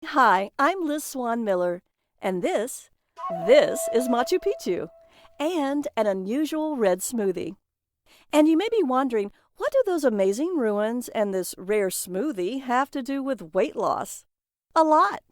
Hi, I'm Liz Swan Miller, and this is Machu Picchu, and an unusual red smoothie. And you may be wondering, what do those amazing ruins and this rare smoothie have to do with weight loss? A lot.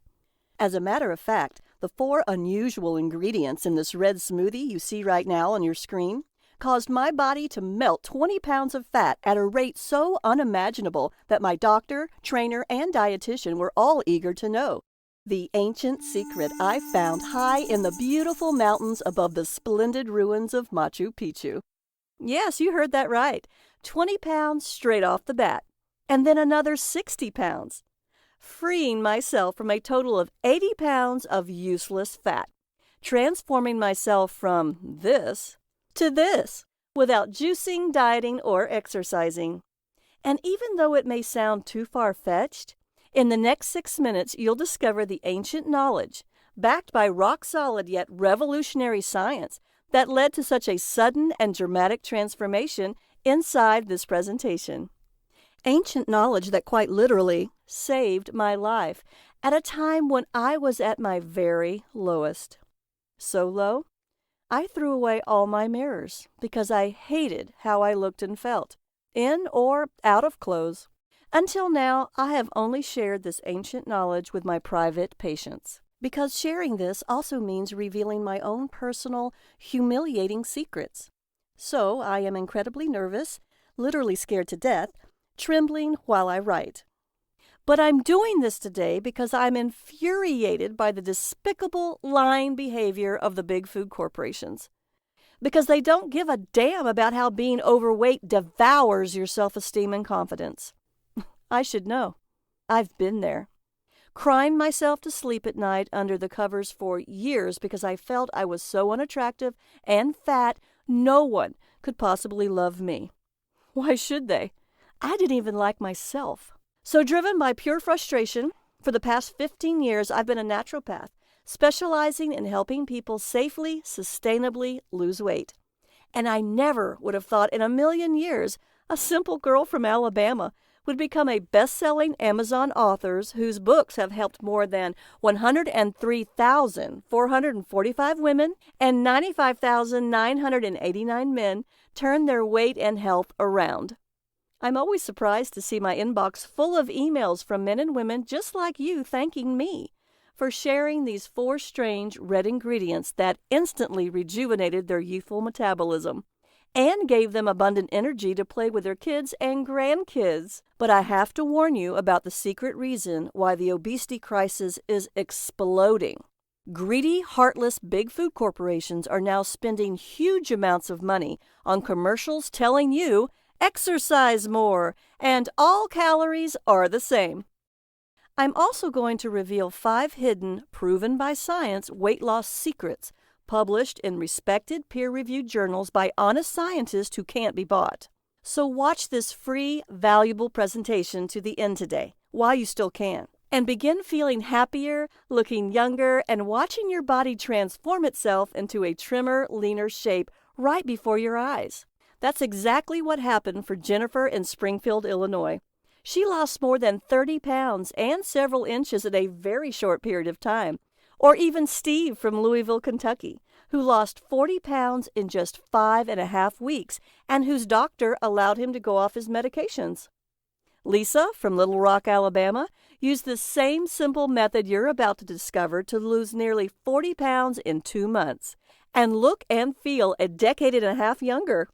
As a matter of fact, the four unusual ingredients in this red smoothie you see right now on your screen caused my body to melt 20 pounds of fat at a rate so unimaginable that my doctor, trainer, and dietitian were all eager to know. The ancient secret I found high in the beautiful mountains above the splendid ruins of Machu Picchu. Yes, you heard that right. 20 pounds straight off the bat. And then another 60 pounds. Freeing myself from a total of 80 pounds of useless fat. Transforming myself from this to this, without juicing, dieting, or exercising. And even though it may sound too far-fetched, in the next 6 minutes you'll discover the ancient knowledge, backed by rock-solid yet revolutionary science, that led to such a sudden and dramatic transformation inside this presentation. Ancient knowledge that quite literally saved my life at a time when I was at my very lowest. So low, I threw away all my mirrors because I hated how I looked and felt, in or out of clothes. Until now, I have only shared this ancient knowledge with my private patients, because sharing this also means revealing my own personal, humiliating secrets. So I am incredibly nervous, literally scared to death, trembling while I write. But I'm doing this today because I'm infuriated by the despicable, lying behavior of the big food corporations. Because they don't give a damn about how being overweight devours your self-esteem and confidence. I should know. I've been there. Crying myself to sleep at night under the covers for years because I felt I was so unattractive and fat, no one could possibly love me. Why should they? I didn't even like myself. So driven by pure frustration, for the past 15 years I've been a naturopath, specializing in helping people safely, sustainably lose weight. And I never would have thought in a million years a simple girl from Alabama would become a best-selling Amazon author whose books have helped more than 103,445 women and 95,989 men turn their weight and health around. I'm always surprised to see my inbox full of emails from men and women just like you thanking me for sharing these four strange red ingredients that instantly rejuvenated their youthful metabolism and gave them abundant energy to play with their kids and grandkids. But I have to warn you about the secret reason why the obesity crisis is exploding. Greedy, heartless big food corporations are now spending huge amounts of money on commercials telling you exercise more, and all calories are the same. I'm also going to reveal 5 hidden, proven by science weight loss secrets published in respected peer-reviewed journals by honest scientists who can't be bought. So watch this free, valuable presentation to the end today, while you still can, and begin feeling happier, looking younger, and watching your body transform itself into a trimmer, leaner shape right before your eyes. That's exactly what happened for Jennifer in Springfield, Illinois. She lost more than 30 pounds and several inches in a very short period of time. Or even Steve from Louisville, Kentucky, who lost 40 pounds in just 5.5 weeks and whose doctor allowed him to go off his medications. Lisa from Little Rock, Alabama, used the same simple method you're about to discover to lose nearly 40 pounds in 2 months and look and feel a decade and a half younger.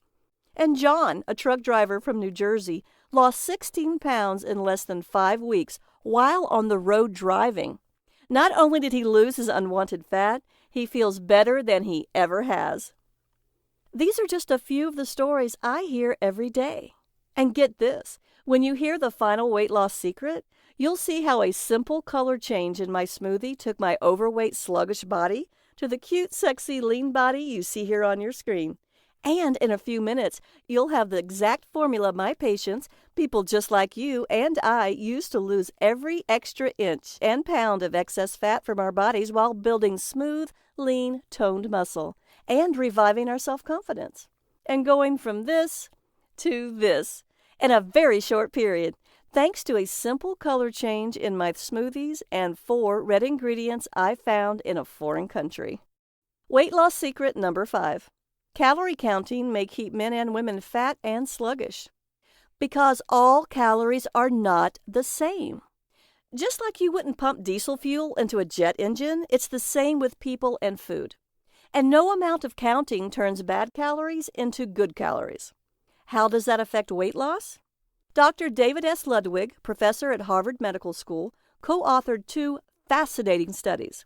And John, a truck driver from New Jersey, lost 16 pounds in less than 5 weeks while on the road driving. Not only did he lose his unwanted fat, he feels better than he ever has. These are just a few of the stories I hear every day. And get this, when you hear the final weight loss secret, you'll see how a simple color change in my smoothie took my overweight, sluggish body to the cute, sexy, lean body you see here on your screen. And in a few minutes, you'll have the exact formula my patients, people just like you and I, use to lose every extra inch and pound of excess fat from our bodies while building smooth, lean, toned muscle and reviving our self-confidence. And going from this to this in a very short period. thanks to a simple color change in my smoothies and 4 red ingredients I found in a foreign country. Weight loss secret number 5. Calorie counting may keep men and women fat and sluggish. Because all calories are not the same. Just like you wouldn't pump diesel fuel into a jet engine, it's the same with people and food. And no amount of counting turns bad calories into good calories. How does that affect weight loss? Dr. David S. Ludwig, professor at Harvard Medical School, co-authored 2 fascinating studies.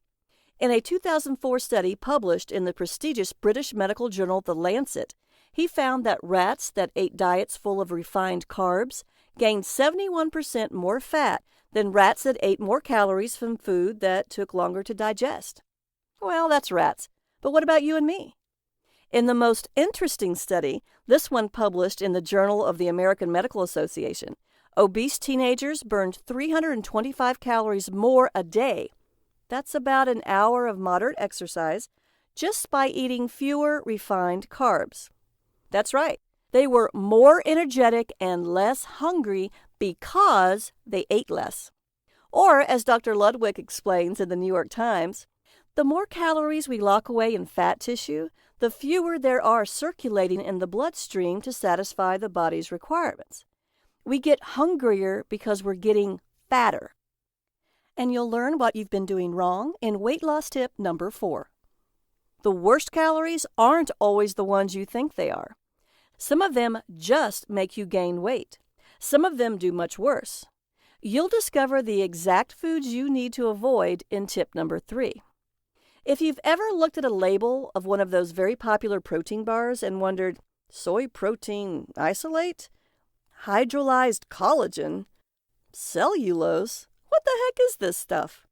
In a 2004 study published in the prestigious British medical journal The Lancet, he found that rats that ate diets full of refined carbs gained 71% more fat than rats that ate more calories from food that took longer to digest. Well, that's rats. But what about you and me? In the most interesting study, this one published in the Journal of the American Medical Association, obese teenagers burned 325 calories more a day. That's about an hour of moderate exercise just by eating fewer refined carbs. That's right. They were more energetic and less hungry because they ate less. Or, as Dr. Ludwig explains in the New York Times, the more calories we lock away in fat tissue, the fewer there are circulating in the bloodstream to satisfy the body's requirements. We get hungrier because we're getting fatter. And you'll learn what you've been doing wrong in weight loss tip number 4. The worst calories aren't always the ones you think they are. Some of them just make you gain weight. Some of them do much worse. You'll discover the exact foods you need to avoid in tip number 3. If you've ever looked at a label of one of those very popular protein bars and wondered, soy protein isolate? Hydrolyzed collagen? Cellulose? What the heck is this stuff?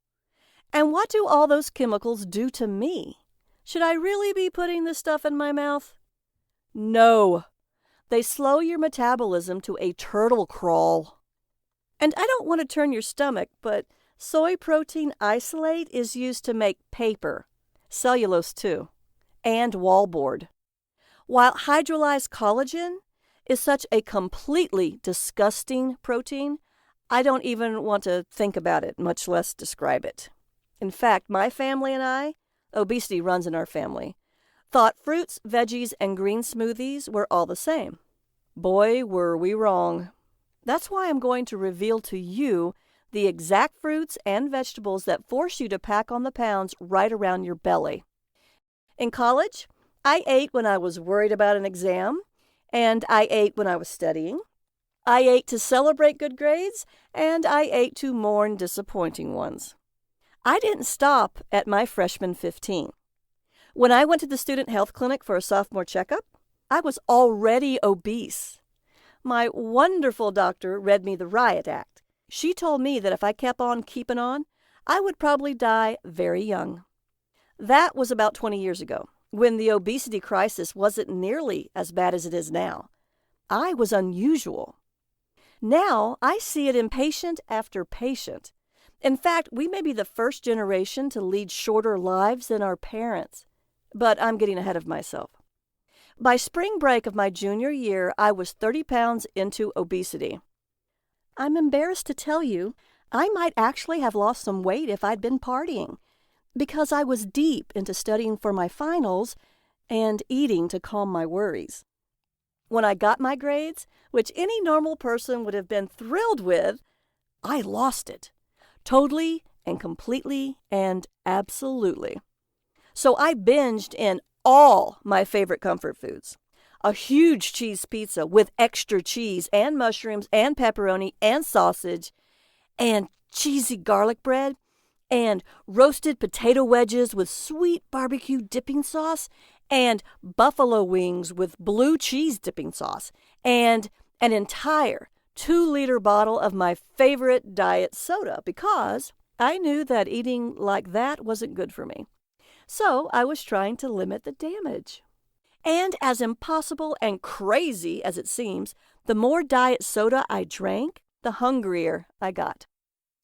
And what do all those chemicals do to me? Should I really be putting this stuff in my mouth? No. They slow your metabolism to a turtle crawl. And I don't want to turn your stomach, but soy protein isolate is used to make paper, cellulose too, and wallboard. While hydrolyzed collagen is such a completely disgusting protein, I don't even want to think about it, much less describe it. In fact, my family and I, obesity runs in our family, thought fruits, veggies, and green smoothies were all the same. Boy, were we wrong. That's why I'm going to reveal to you the exact fruits and vegetables that force you to pack on the pounds right around your belly. In college, I ate when I was worried about an exam, and I ate when I was studying. I ate to celebrate good grades, and I ate to mourn disappointing ones. I didn't stop at my freshman 15. When I went to the student health clinic for a sophomore checkup, I was already obese. My wonderful doctor read me the riot act. She told me that if I kept on keeping on, I would probably die very young. That was about 20 years ago, when the obesity crisis wasn't nearly as bad as it is now. I was unusual. Now I see it in patient after patient. In fact, we may be the first generation to lead shorter lives than our parents. But I'm getting ahead of myself. By spring break of my junior year, I was 30 pounds into obesity. I'm embarrassed to tell you, I might actually have lost some weight if I'd been partying, because I was deep into studying for my finals and eating to calm my worries. When I got my grades, which any normal person would have been thrilled with, I lost it. Totally and completely and absolutely. So I binged in all my favorite comfort foods. A huge cheese pizza with extra cheese and mushrooms and pepperoni and sausage and cheesy garlic bread and roasted potato wedges with sweet barbecue dipping sauce and buffalo wings with blue cheese dipping sauce and an entire 2-liter bottle of my favorite diet soda because I knew that eating like that wasn't good for me. So I was trying to limit the damage. And as impossible and crazy as it seems, the more diet soda I drank, the hungrier I got.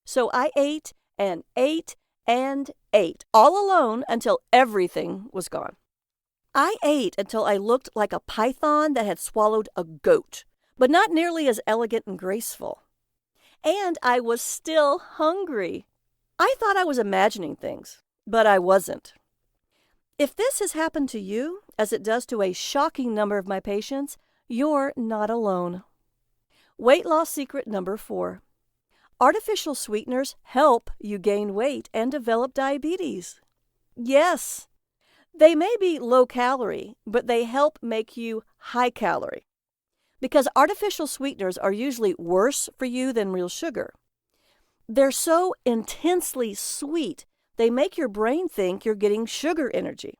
So I ate and ate and ate, all alone until everything was gone. I ate until I looked like a python that had swallowed a goat, but not nearly as elegant and graceful. And I was still hungry. I thought I was imagining things, but I wasn't. If this has happened to you, as it does to a shocking number of my patients, you're not alone. Weight loss secret number 4. Artificial sweeteners help you gain weight and develop diabetes. Yes, they may be low calorie, but they help make you high calorie. Because artificial sweeteners are usually worse for you than real sugar. They're so intensely sweet, they make your brain think you're getting sugar energy.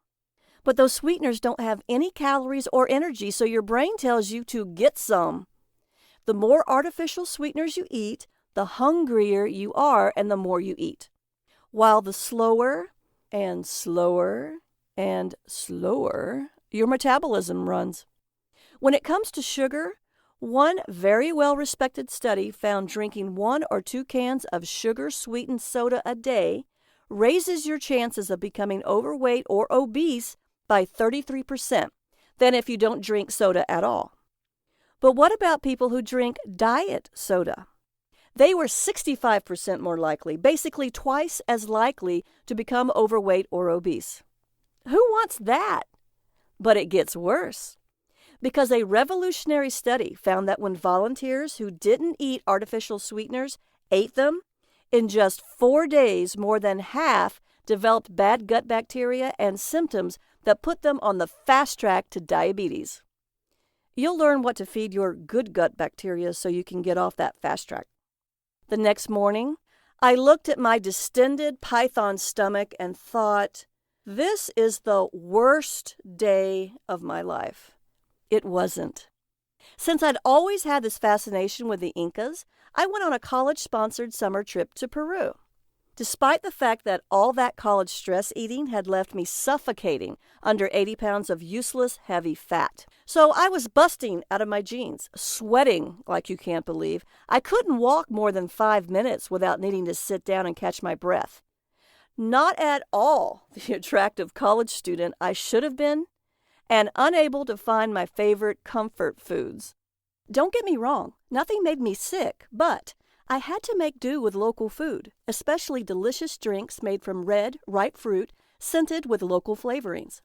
But those sweeteners don't have any calories or energy, so your brain tells you to get some. The more artificial sweeteners you eat, the hungrier you are and the more you eat. While the slower and slower and slower your metabolism runs. When it comes to sugar, one very well-respected study found drinking 1 or 2 cans of sugar-sweetened soda a day raises your chances of becoming overweight or obese by 33% than if you don't drink soda at all. But what about people who drink diet soda? They were 65% more likely, basically twice as likely to become overweight or obese. Who wants that? But it gets worse. Because a revolutionary study found that when volunteers who didn't eat artificial sweeteners ate them, in just 4 days, more than half developed bad gut bacteria and symptoms that put them on the fast track to diabetes. You'll learn what to feed your good gut bacteria so you can get off that fast track. The next morning, I looked at my distended python stomach and thought, this is the worst day of my life. It wasn't. Since I'd always had this fascination with the Incas, I went on a college-sponsored summer trip to Peru. Despite the fact that all that college stress eating had left me suffocating under 80 pounds of useless, heavy fat. So I was busting out of my jeans, sweating like you can't believe. I couldn't walk more than 5 minutes without needing to sit down and catch my breath. Not at all the attractive college student I should have been, and unable to find my favorite comfort foods. Don't get me wrong, nothing made me sick, but I had to make do with local food, especially delicious drinks made from red, ripe fruit, scented with local flavorings.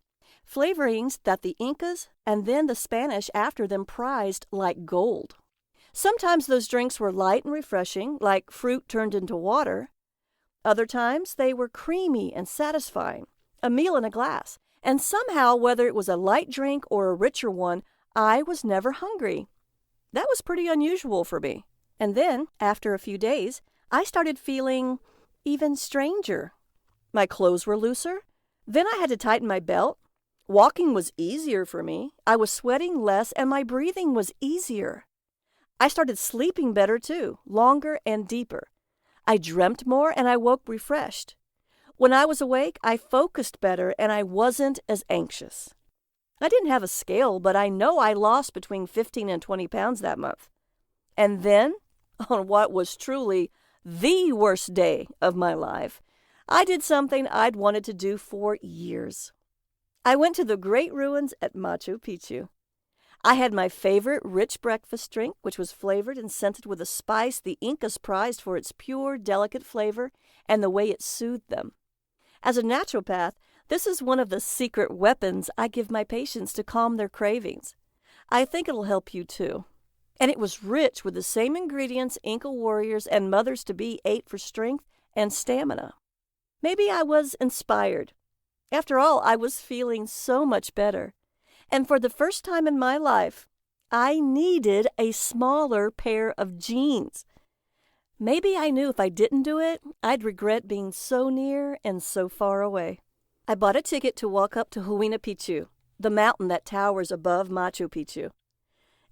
Flavorings that the Incas and then the Spanish after them prized like gold. Sometimes those drinks were light and refreshing, like fruit turned into water. Other times they were creamy and satisfying, a meal in a glass. And somehow, whether it was a light drink or a richer one, I was never hungry. That was pretty unusual for me. And then, after a few days, I started feeling even stranger. My clothes were looser. Then I had to tighten my belt. Walking was easier for me. I was sweating less, and my breathing was easier. I started sleeping better, too, longer and deeper. I dreamt more, and I woke refreshed. When I was awake, I focused better and I wasn't as anxious. I didn't have a scale, but I know I lost between 15 and 20 pounds that month. And then, on what was truly the worst day of my life, I did something I'd wanted to do for years. I went to the great ruins at Machu Picchu. I had my favorite rich breakfast drink, which was flavored and scented with a spice the Incas prized for its pure, delicate flavor and the way it soothed them. As a naturopath, this is one of the secret weapons I give my patients to calm their cravings. I think it'll help you too. And it was rich with the same ingredients Inca warriors and mothers-to-be ate for strength and stamina. Maybe I was inspired. After all, I was feeling so much better. And for the first time in my life, I needed a smaller pair of jeans. Maybe I knew if I didn't do it, I'd regret being so near and so far away. I bought a ticket to walk up to Huayna Picchu, the mountain that towers above Machu Picchu.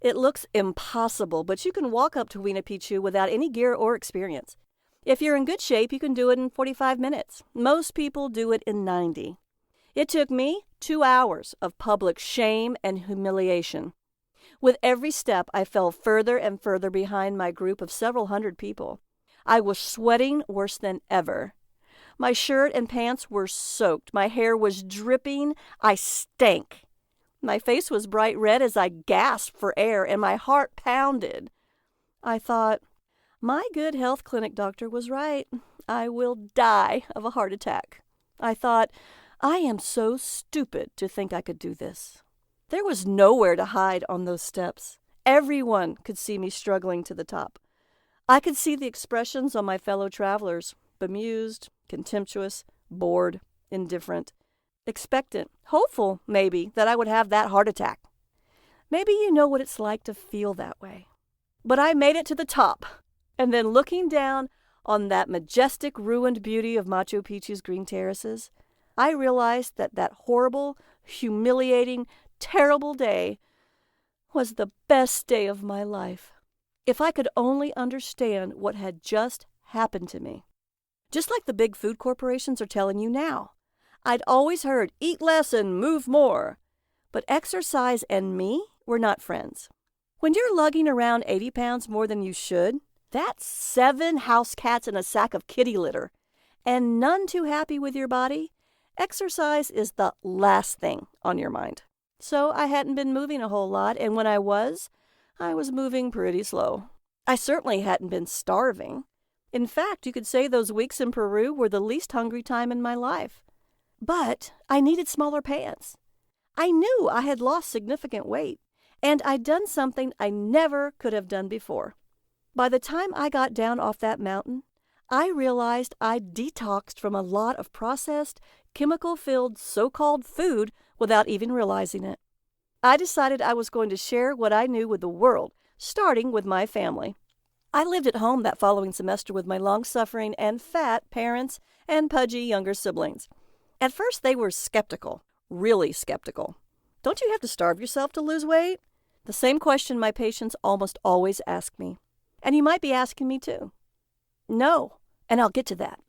It looks impossible, but you can walk up to Huayna Picchu without any gear or experience. If you're in good shape, you can do it in 45 minutes. Most people do it in 90. It took me 2 hours of public shame and humiliation. With every step, I fell further and further behind my group of several hundred people. I was sweating worse than ever. My shirt and pants were soaked. My hair was dripping. I stank. My face was bright red as I gasped for air, and my heart pounded. I thought, My good health clinic doctor was right. I will die of a heart attack. I thought, I am so stupid to think I could do this. There was nowhere to hide on those steps. Everyone could see me struggling to the top. I could see the expressions on my fellow travelers, bemused, contemptuous, bored, indifferent, expectant, hopeful, maybe, that I would have that heart attack. Maybe you know what it's like to feel that way. But I made it to the top, and then looking down on that majestic ruined beauty of Machu Picchu's green terraces, I realized that that horrible, humiliating, terrible day was the best day of my life. If I could only understand what had just happened to me. Just like the big food corporations are telling you now. I'd always heard, eat less and move more. But exercise and me were not friends. When you're lugging around 80 pounds more than you should, that's 7 house cats in a sack of kitty litter, and none too happy with your body, exercise is the last thing on your mind. So I hadn't been moving a whole lot, and when I was moving pretty slow. I certainly hadn't been starving. In fact, you could say those weeks in Peru were the least hungry time in my life. But I needed smaller pants. I knew I had lost significant weight, and I'd done something I never could have done before. By the time I got down off that mountain, I realized I'd detoxed from a lot of processed, chemical-filled so-called food without even realizing it. I decided I was going to share what I knew with the world, starting with my family. I lived at home that following semester with my long-suffering and fat parents and pudgy younger siblings. At first, they were skeptical, really skeptical. Don't you have to starve yourself to lose weight? The same question my patients almost always ask me. And you might be asking me too. No, and I'll get to that.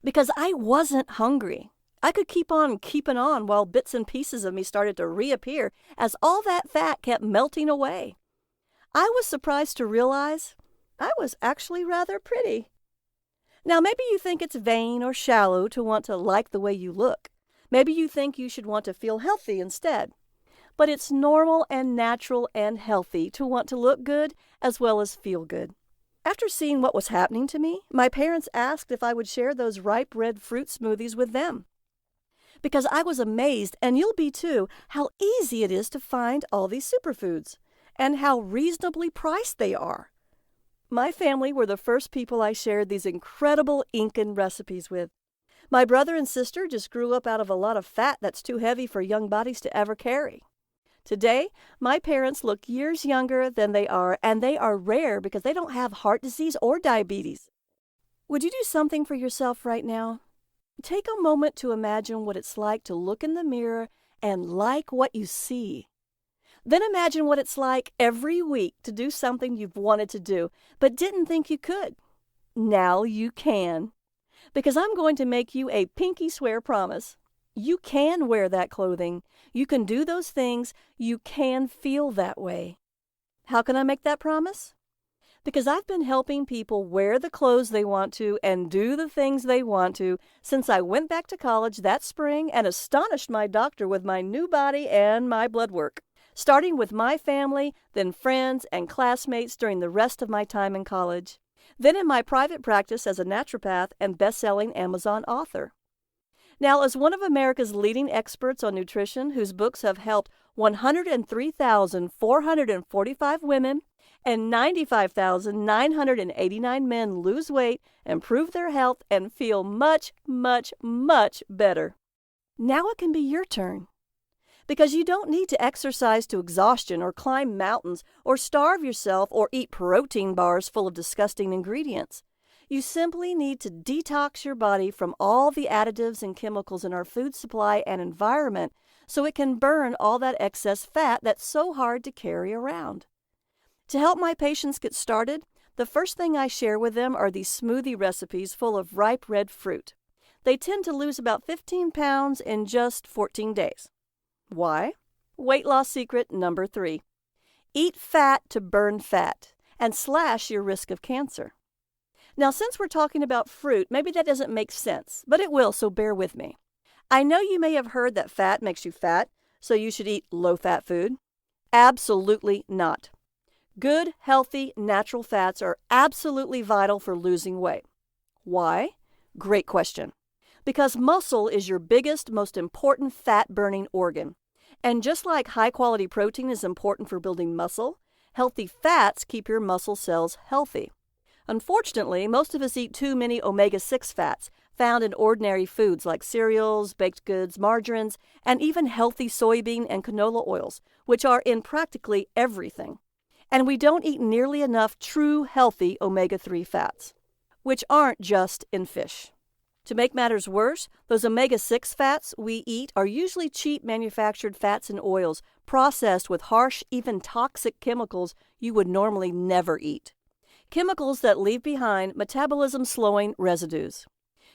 Because I wasn't hungry. I could keep on keeping on while bits and pieces of me started to reappear as all that fat kept melting away. I was surprised to realize I was actually rather pretty. Now, maybe you think it's vain or shallow to want to like the way you look. Maybe you think you should want to feel healthy instead. But it's normal and natural and healthy to want to look good as well as feel good. After seeing what was happening to me, my parents asked if I would share those ripe red fruit smoothies with them. Because I was amazed, and you'll be too, how easy it is to find all these superfoods, and how reasonably priced they are. My family were the first people I shared these incredible Incan recipes with. My brother and sister just grew up out of a lot of fat that's too heavy for young bodies to ever carry. Today, my parents look years younger than they are, and they are rare because they don't have heart disease or diabetes. Would you do something for yourself right now? Take a moment to imagine what it's like to look in the mirror and like what you see. Then imagine what it's like every week to do something you've wanted to do, but didn't think you could. Now you can. Because I'm going to make you a pinky swear promise. You can wear that clothing. You can do those things. You can feel that way. How can I make that promise? Because I've been helping people wear the clothes they want to and do the things they want to since I went back to college that spring and astonished my doctor with my new body and my blood work. Starting with my family, then friends and classmates during the rest of my time in college. Then in my private practice as a naturopath and best-selling Amazon author. Now, as one of America's leading experts on nutrition whose books have helped 103,445 women and 95,989 men lose weight, improve their health, and feel much, much, much better. Now it can be your turn. Because you don't need to exercise to exhaustion or climb mountains or starve yourself or eat protein bars full of disgusting ingredients. You simply need to detox your body from all the additives and chemicals in our food supply and environment so it can burn all that excess fat that's so hard to carry around. To help my patients get started, the first thing I share with them are these smoothie recipes full of ripe red fruit. They tend to lose about 15 pounds in just 14 days. Why? Weight loss secret number 3. Eat fat to burn fat and slash your risk of cancer. Now, since we're talking about fruit, maybe that doesn't make sense, but it will, so bear with me. I know you may have heard that fat makes you fat, so you should eat low-fat food. Absolutely not. Good, healthy, natural fats are absolutely vital for losing weight. Why? Great question. Because muscle is your biggest, most important fat-burning organ. And just like high-quality protein is important for building muscle, healthy fats keep your muscle cells healthy. Unfortunately, most of us eat too many omega-6 fats found in ordinary foods like cereals, baked goods, margarines, and even healthy soybean and canola oils, which are in practically everything. And we don't eat nearly enough true healthy omega-3 fats, which aren't just in fish. To make matters worse, those omega-6 fats we eat are usually cheap manufactured fats and oils processed with harsh, even toxic chemicals you would normally never eat. Chemicals that leave behind metabolism-slowing residues.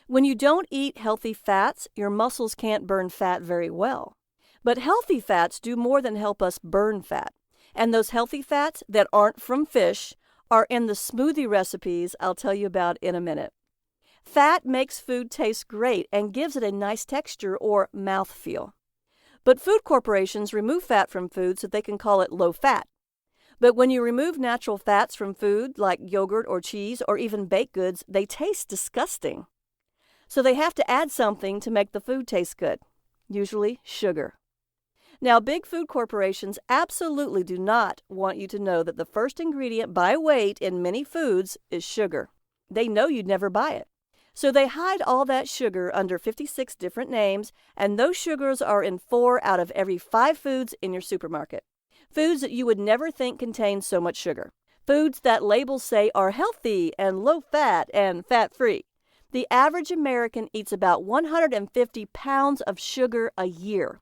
When you don't eat healthy fats, your muscles can't burn fat very well. But healthy fats do more than help us burn fat. And those healthy fats that aren't from fish are in the smoothie recipes I'll tell you about in a minute. Fat makes food taste great and gives it a nice texture or mouthfeel. But food corporations remove fat from food so they can call it low fat. But when you remove natural fats from food like yogurt or cheese or even baked goods, they taste disgusting. So they have to add something to make the food taste good, usually sugar. Now, big food corporations absolutely do not want you to know that the first ingredient by weight in many foods is sugar. They know you'd never buy it. So they hide all that sugar under 56 different names, and those sugars are in 4 out of every 5 foods in your supermarket. Foods that you would never think contain so much sugar. Foods that labels say are healthy and low fat and fat-free. The average American eats about 150 pounds of sugar a year.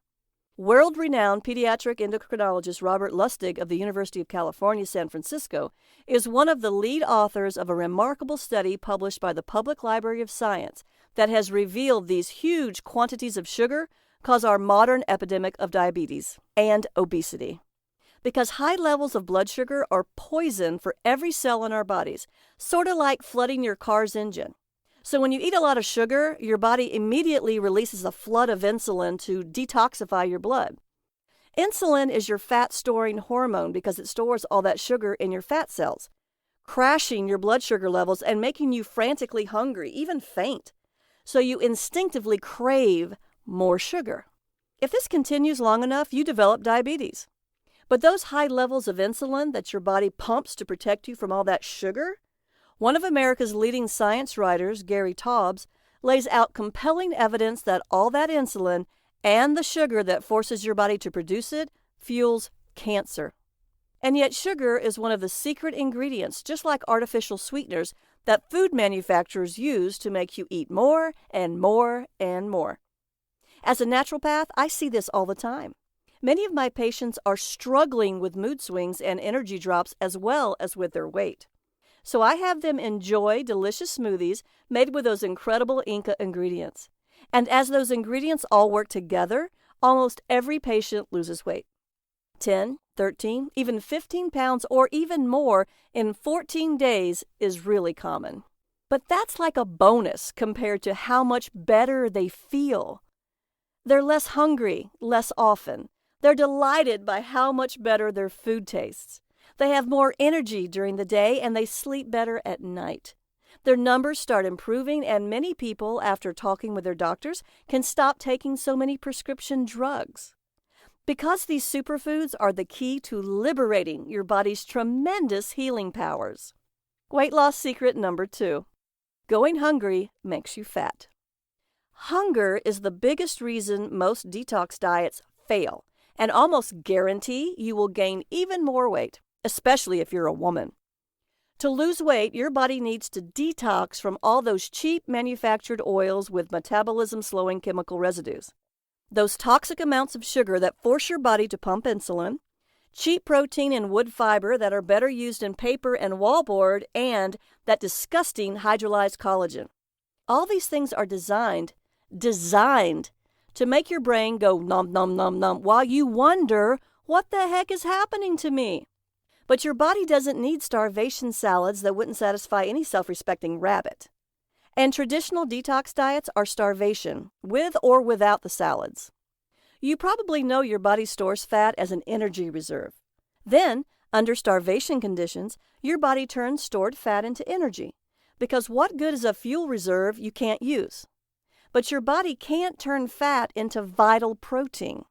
World-renowned pediatric endocrinologist Robert Lustig of the University of California, San Francisco, is one of the lead authors of a remarkable study published by the Public Library of Science that has revealed these huge quantities of sugar cause our modern epidemic of diabetes and obesity. Because high levels of blood sugar are poison for every cell in our bodies, sort of like flooding your car's engine. So when you eat a lot of sugar, your body immediately releases a flood of insulin to detoxify your blood. Insulin is your fat-storing hormone because it stores all that sugar in your fat cells, crashing your blood sugar levels and making you frantically hungry, even faint. So you instinctively crave more sugar. If this continues long enough, you develop diabetes. But those high levels of insulin that your body pumps to protect you from all that sugar, one of America's leading science writers, Gary Taubes, lays out compelling evidence that all that insulin and the sugar that forces your body to produce it fuels cancer. And yet sugar is one of the secret ingredients, just like artificial sweeteners, that food manufacturers use to make you eat more and more and more. As a naturopath, I see this all the time. Many of my patients are struggling with mood swings and energy drops as well as with their weight. So I have them enjoy delicious smoothies made with those incredible Inca ingredients. And as those ingredients all work together, almost every patient loses weight. 10, 13, even 15 pounds or even more in 14 days is really common. But that's like a bonus compared to how much better they feel. They're less hungry, less often. They're delighted by how much better their food tastes. They have more energy during the day and they sleep better at night. Their numbers start improving, and many people, after talking with their doctors, can stop taking so many prescription drugs. Because these superfoods are the key to liberating your body's tremendous healing powers. Weight loss secret number 2. Going hungry makes you fat. Hunger is the biggest reason most detox diets fail, and almost guarantee you will gain even more weight, especially if you're a woman. To lose weight, your body needs to detox from all those cheap manufactured oils with metabolism-slowing chemical residues. Those toxic amounts of sugar that force your body to pump insulin, cheap protein and wood fiber that are better used in paper and wallboard, and that disgusting hydrolyzed collagen. All these things are designed to make your brain go nom nom nom nom while you wonder, what the heck is happening to me? But your body doesn't need starvation salads that wouldn't satisfy any self-respecting rabbit. And traditional detox diets are starvation, with or without the salads. You probably know your body stores fat as an energy reserve. Then, Under starvation conditions, your body turns stored fat into energy, because what good is a fuel reserve you can't use? But your body can't turn fat into vital protein.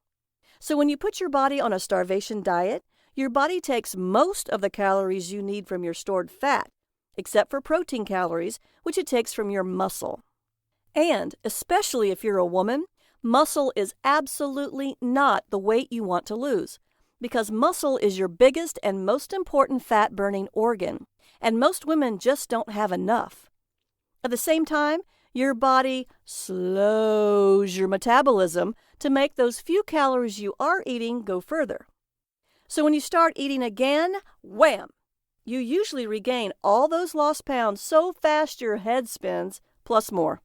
So when you put your body on a starvation diet, your body takes most of the calories you need from your stored fat, except for protein calories, which it takes from your muscle. And, especially if you're a woman, muscle is absolutely not the weight you want to lose, because muscle is your biggest and most important fat-burning organ, and most women just don't have enough. At the same time, your body slows your metabolism to make those few calories you are eating go further. So when you start eating again, wham! You usually regain all those lost pounds so fast your head spins, plus more.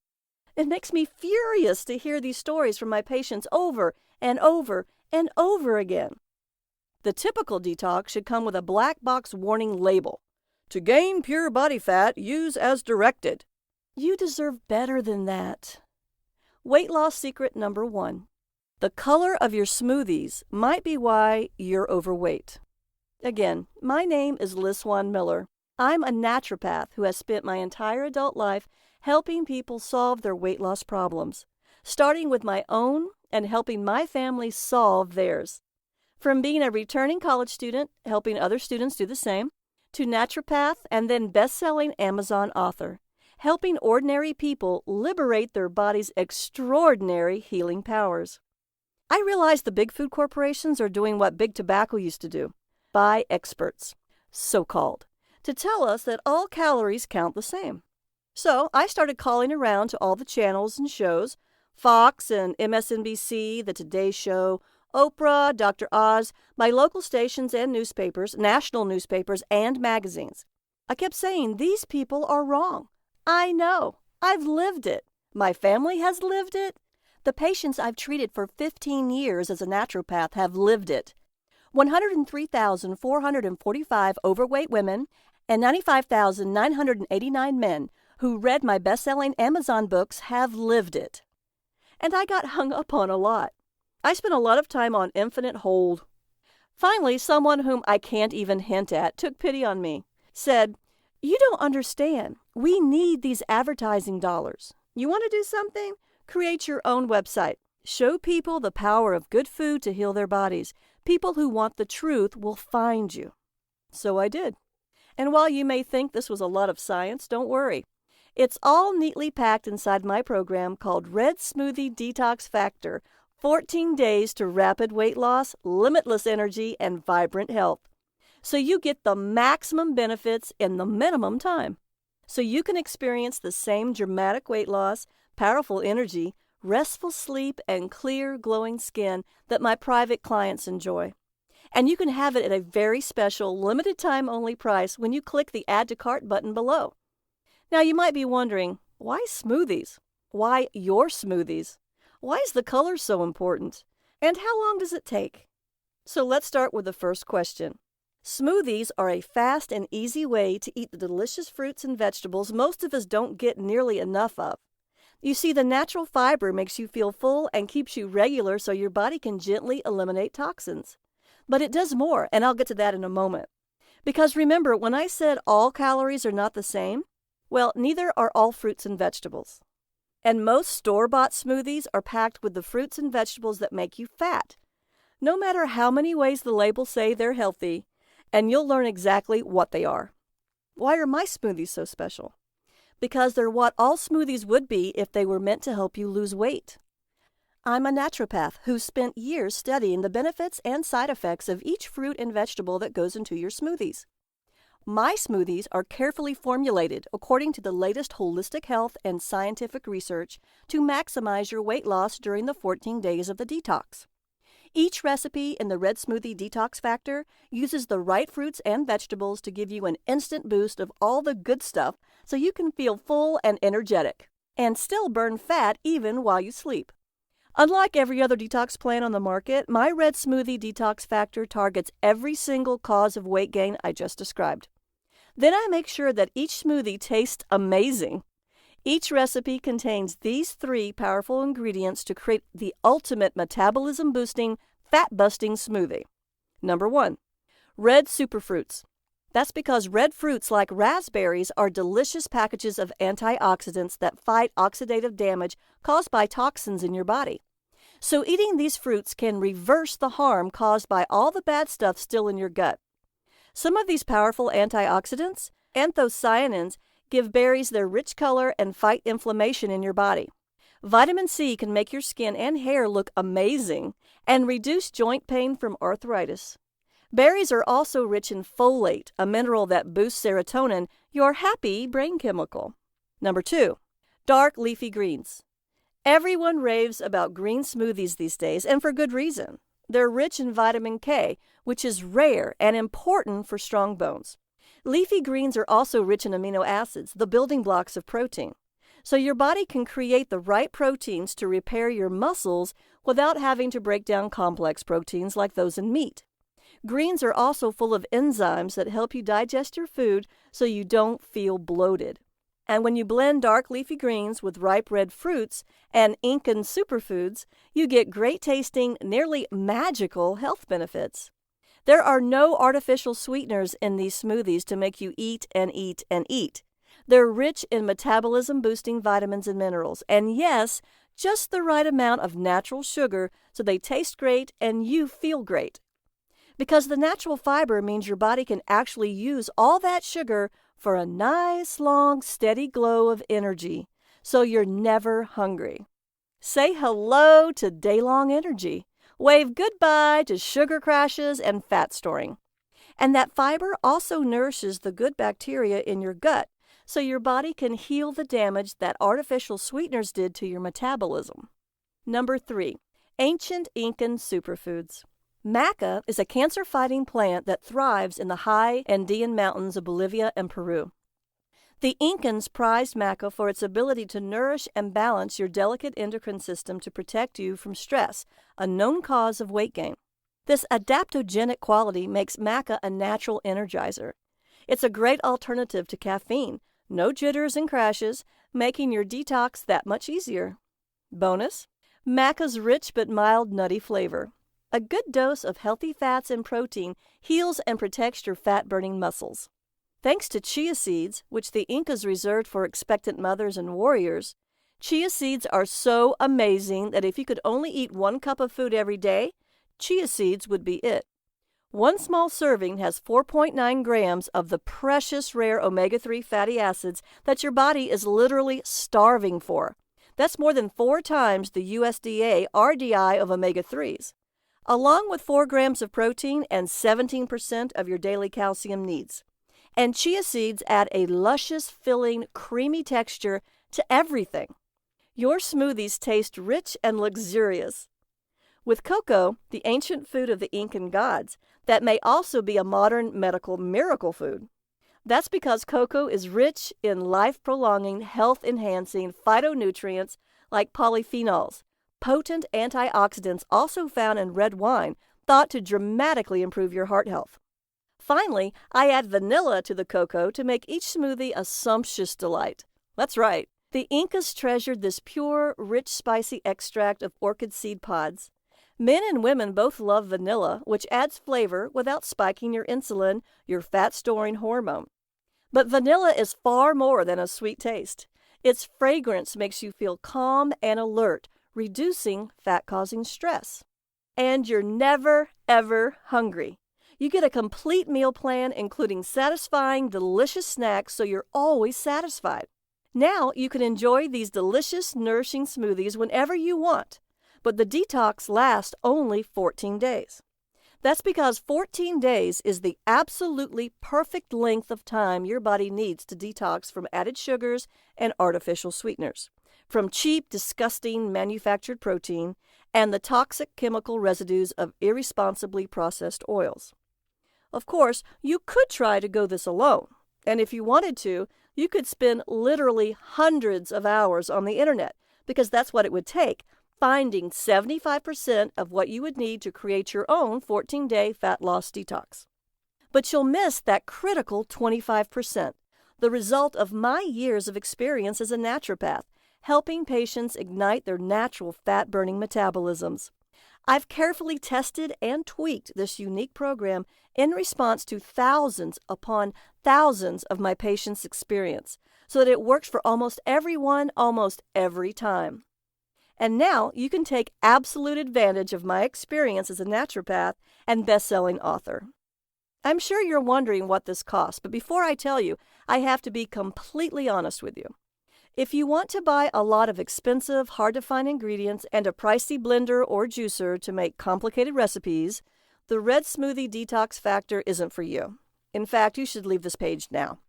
It makes me furious to hear these stories from my patients over and over and over again. The typical detox should come with a black box warning label. To gain pure body fat, use as directed. You deserve better than that. Weight loss secret number 1. The color of your smoothies might be why you're overweight. Again, my name is Liz Swan Miller. I'm a naturopath who has spent my entire adult life helping people solve their weight loss problems, starting with my own and helping my family solve theirs. From being a returning college student, helping other students do the same, to naturopath and then best-selling Amazon author, helping ordinary people liberate their body's extraordinary healing powers. I realize the big food corporations are doing what big tobacco used to do, buy experts, so-called, to tell us that all calories count the same. So I started calling around to all the channels and shows, Fox and MSNBC, The Today Show, Oprah, Dr. Oz, my local stations and newspapers, national newspapers, and magazines. I kept saying, these people are wrong. I know. I've lived it. My family has lived it. The patients I've treated for 15 years as a naturopath have lived it. 103,445 overweight women and 95,989 men who read my best-selling Amazon books have lived it. And I got hung up on a lot. I spent a lot of time on infinite hold. Finally, someone whom I can't even hint at took pity on me, said, "You don't understand. We need these advertising dollars. You want to do something? Create your own website. Show people the power of good food to heal their bodies. People who want the truth will find you." So I did. And while you may think this was a lot of science, don't worry. It's all neatly packed inside my program called Red Smoothie Detox Factor, 14 days to rapid weight loss, limitless energy, and vibrant health. So you get the maximum benefits in the minimum time. So you can experience the same dramatic weight loss, powerful energy, restful sleep, and clear, glowing skin that my private clients enjoy. And you can have it at a very special, limited-time-only price when you click the Add to Cart button below. Now, you might be wondering, why smoothies? Why your smoothies? Why is the color so important? And how long does it take? So let's start with the first question. Smoothies are a fast and easy way to eat the delicious fruits and vegetables most of us don't get nearly enough of. You see, the natural fiber makes you feel full and keeps you regular so your body can gently eliminate toxins. But it does more, and I'll get to that in a moment. Because remember, when I said all calories are not the same, well, neither are all fruits and vegetables. And most store-bought smoothies are packed with the fruits and vegetables that make you fat. No matter how many ways the labels say they're healthy, and you'll learn exactly what they are. Why are my smoothies so special? Because they're what all smoothies would be if they were meant to help you lose weight. I'm a naturopath who spent years studying the benefits and side effects of each fruit and vegetable that goes into your smoothies. My smoothies are carefully formulated according to the latest holistic health and scientific research to maximize your weight loss during the 14 days of the detox. Each recipe in the Red Smoothie Detox Factor uses the right fruits and vegetables to give you an instant boost of all the good stuff so you can feel full and energetic, and still burn fat even while you sleep. Unlike every other detox plan on the market, my Red Smoothie Detox Factor targets every single cause of weight gain I just described. Then I make sure that each smoothie tastes amazing. Each recipe contains these 3 powerful ingredients to create the ultimate metabolism-boosting, fat-busting smoothie. Number 1, Red superfruits. That's because red fruits like raspberries are delicious packages of antioxidants that fight oxidative damage caused by toxins in your body. So eating these fruits can reverse the harm caused by all the bad stuff still in your gut. Some of these powerful antioxidants, anthocyanins, give berries their rich color and fight inflammation in your body. Vitamin C can make your skin and hair look amazing and reduce joint pain from arthritis. Berries are also rich in folate, a mineral that boosts serotonin, your happy brain chemical. Number 2, dark leafy greens. Everyone raves about green smoothies these days, and for good reason. They're rich in vitamin K, which is rare and important for strong bones. Leafy greens are also rich in amino acids, the building blocks of protein. So your body can create the right proteins to repair your muscles without having to break down complex proteins like those in meat. Greens are also full of enzymes that help you digest your food so you don't feel bloated. And when you blend dark leafy greens with ripe red fruits and Incan superfoods, you get great tasting, nearly magical health benefits. There are no artificial sweeteners in these smoothies to make you eat and eat and eat. They're rich in metabolism-boosting vitamins and minerals, and yes, just the right amount of natural sugar so they taste great and you feel great. Because the natural fiber means your body can actually use all that sugar for a nice, long, steady glow of energy, so you're never hungry. Say hello to day-long energy. Wave goodbye to sugar crashes and fat storing. And that fiber also nourishes the good bacteria in your gut, so your body can heal the damage that artificial sweeteners did to your metabolism. Number 3, ancient Incan superfoods. Maca is a cancer-fighting plant that thrives in the high Andean mountains of Bolivia and Peru. The Incans prized maca for its ability to nourish and balance your delicate endocrine system to protect you from stress, a known cause of weight gain. This adaptogenic quality makes maca a natural energizer. It's a great alternative to caffeine, no jitters and crashes, making your detox that much easier. Bonus, maca's rich but mild nutty flavor. A good dose of healthy fats and protein heals and protects your fat-burning muscles. Thanks to chia seeds, which the Incas reserved for expectant mothers and warriors, chia seeds are so amazing that if you could only eat 1 cup of food every day, chia seeds would be it. 1 small serving has 4.9 grams of the precious rare omega-3 fatty acids that your body is literally starving for. That's more than 4 times the USDA RDI of omega-3s, along with 4 grams of protein and 17% of your daily calcium needs. And chia seeds add a luscious, filling, creamy texture to everything. Your smoothies taste rich and luxurious. With cocoa, the ancient food of the Incan gods, that may also be a modern medical miracle food. That's because cocoa is rich in life-prolonging, health-enhancing phytonutrients like polyphenols, potent antioxidants also found in red wine, thought to dramatically improve your heart health. Finally, I add vanilla to the cocoa to make each smoothie a sumptuous delight. That's right, the Incas treasured this pure, rich, spicy extract of orchid seed pods. Men and women both love vanilla, which adds flavor without spiking your insulin, your fat-storing hormone. But vanilla is far more than a sweet taste. Its fragrance makes you feel calm and alert, reducing fat-causing stress. And you're never, ever hungry. You get a complete meal plan, including satisfying, delicious snacks, so you're always satisfied. Now you can enjoy these delicious, nourishing smoothies whenever you want, but the detox lasts only 14 days. That's because 14 days is the absolutely perfect length of time your body needs to detox from added sugars and artificial sweeteners, from cheap, disgusting manufactured protein, and the toxic chemical residues of irresponsibly processed oils. Of course, you could try to go this alone, and if you wanted to, you could spend literally hundreds of hours on the internet, because that's what it would take, finding 75% of what you would need to create your own 14-day fat loss detox. But you'll miss that critical 25%, the result of my years of experience as a naturopath, helping patients ignite their natural fat-burning metabolisms. I've carefully tested and tweaked this unique program in response to thousands upon thousands of my patients' experience so that it works for almost everyone almost every time. And now you can take absolute advantage of my experience as a naturopath and best-selling author. I'm sure you're wondering what this costs, but before I tell you, I have to be completely honest with you. If you want to buy a lot of expensive, hard-to-find ingredients and a pricey blender or juicer to make complicated recipes, the Red Smoothie Detox Factor isn't for you. In fact, you should leave this page now.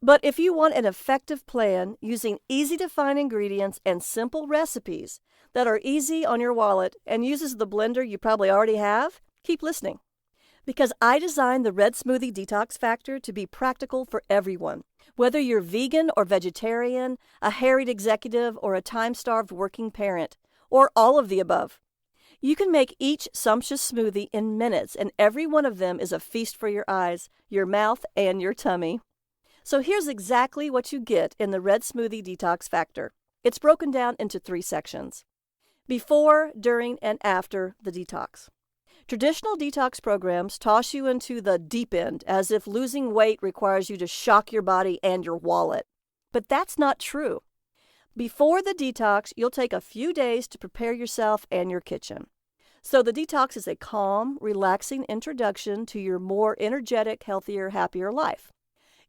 But if you want an effective plan using easy-to-find ingredients and simple recipes that are easy on your wallet and uses the blender you probably already have, keep listening. Because I designed the Red Smoothie Detox Factor to be practical for everyone, whether you're vegan or vegetarian, a harried executive, or a time-starved working parent, or all of the above. You can make each sumptuous smoothie in minutes, and every one of them is a feast for your eyes, your mouth, and your tummy. So here's exactly what you get in the Red Smoothie Detox Factor. It's broken down into 3 sections: before, during, and after the detox. Traditional detox programs toss you into the deep end as if losing weight requires you to shock your body and your wallet. But that's not true. Before the detox, you'll take a few days to prepare yourself and your kitchen. So the detox is a calm, relaxing introduction to your more energetic, healthier, happier life.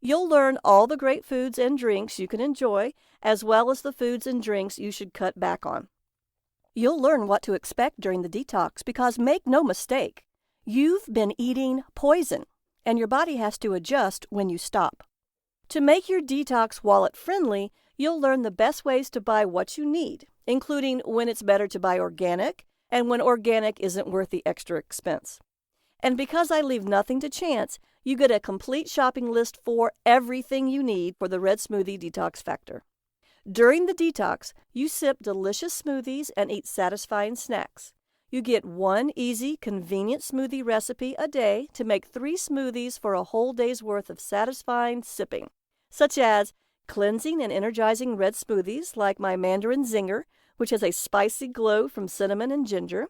You'll learn all the great foods and drinks you can enjoy, as well as the foods and drinks you should cut back on. You'll learn what to expect during the detox because, make no mistake, you've been eating poison, and your body has to adjust when you stop. To make your detox wallet friendly, you'll learn the best ways to buy what you need, including when it's better to buy organic and when organic isn't worth the extra expense. And because I leave nothing to chance, you get a complete shopping list for everything you need for the Red Smoothie Detox Factor. During the detox, you sip delicious smoothies and eat satisfying snacks. You get 1 easy, convenient smoothie recipe a day to make 3 smoothies for a whole day's worth of satisfying sipping, such as cleansing and energizing red smoothies like my Mandarin Zinger, which has a spicy glow from cinnamon and ginger,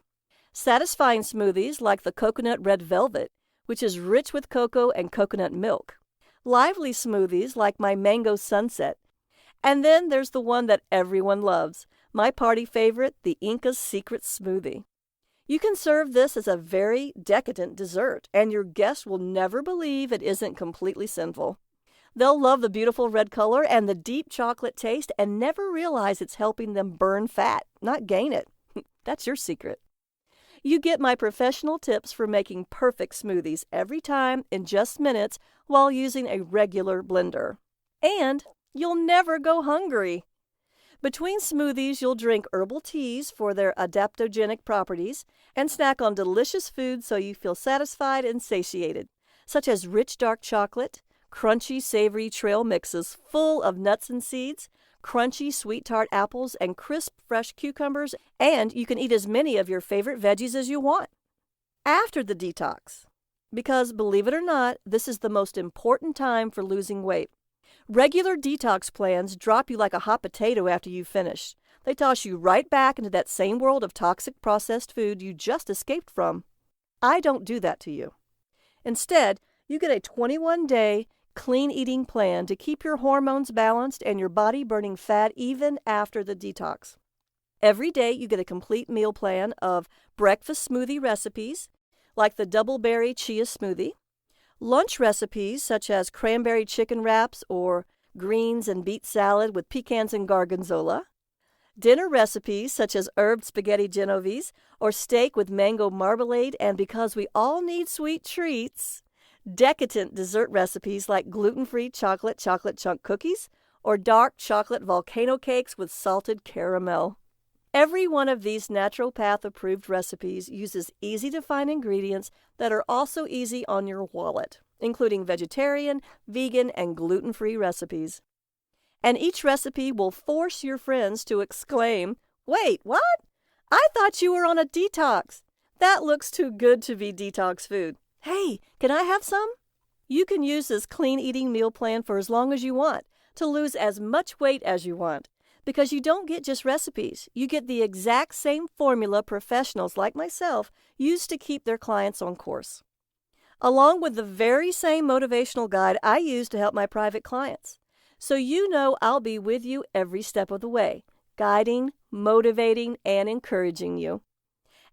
satisfying smoothies like the Coconut Red Velvet, which is rich with cocoa and coconut milk, lively smoothies like my Mango Sunset, and then there's the one that everyone loves, my party favorite, the Inca's Secret Smoothie. You can serve this as a very decadent dessert, and your guests will never believe it isn't completely sinful. They'll love the beautiful red color and the deep chocolate taste and never realize it's helping them burn fat, not gain it. That's your secret. You get my professional tips for making perfect smoothies every time in just minutes while using a regular blender. And you'll never go hungry. Between smoothies, you'll drink herbal teas for their adaptogenic properties and snack on delicious foods so you feel satisfied and satiated, such as rich dark chocolate, crunchy savory trail mixes full of nuts and seeds, crunchy sweet tart apples, and crisp fresh cucumbers, and you can eat as many of your favorite veggies as you want. After the detox, because believe it or not, this is the most important time for losing weight. Regular detox plans drop you like a hot potato after you finish. They toss you right back into that same world of toxic processed food you just escaped from. I don't do that to you. Instead, you get a 21-day clean eating plan to keep your hormones balanced and your body burning fat even after the detox. Every day you get a complete meal plan of breakfast smoothie recipes, like the double berry chia smoothie, lunch recipes such as cranberry chicken wraps or greens and beet salad with pecans and gorgonzola, dinner recipes such as herb spaghetti genovese or steak with mango marmalade, and because we all need sweet treats, decadent dessert recipes like gluten-free chocolate chunk cookies or dark chocolate volcano cakes with salted caramel. Every one of these naturopath-approved recipes uses easy-to-find ingredients that are also easy on your wallet, including vegetarian, vegan, and gluten-free recipes. And each recipe will force your friends to exclaim, "Wait, what? I thought you were on a detox. That looks too good to be detox food. Hey, can I have some?" You can use this clean eating meal plan for as long as you want, to lose as much weight as you want. because you don't get just recipes. You get the exact same formula professionals like myself use to keep their clients on course, along with the very same motivational guide I use to help my private clients. So you know I'll be with you every step of the way, guiding, motivating, and encouraging you.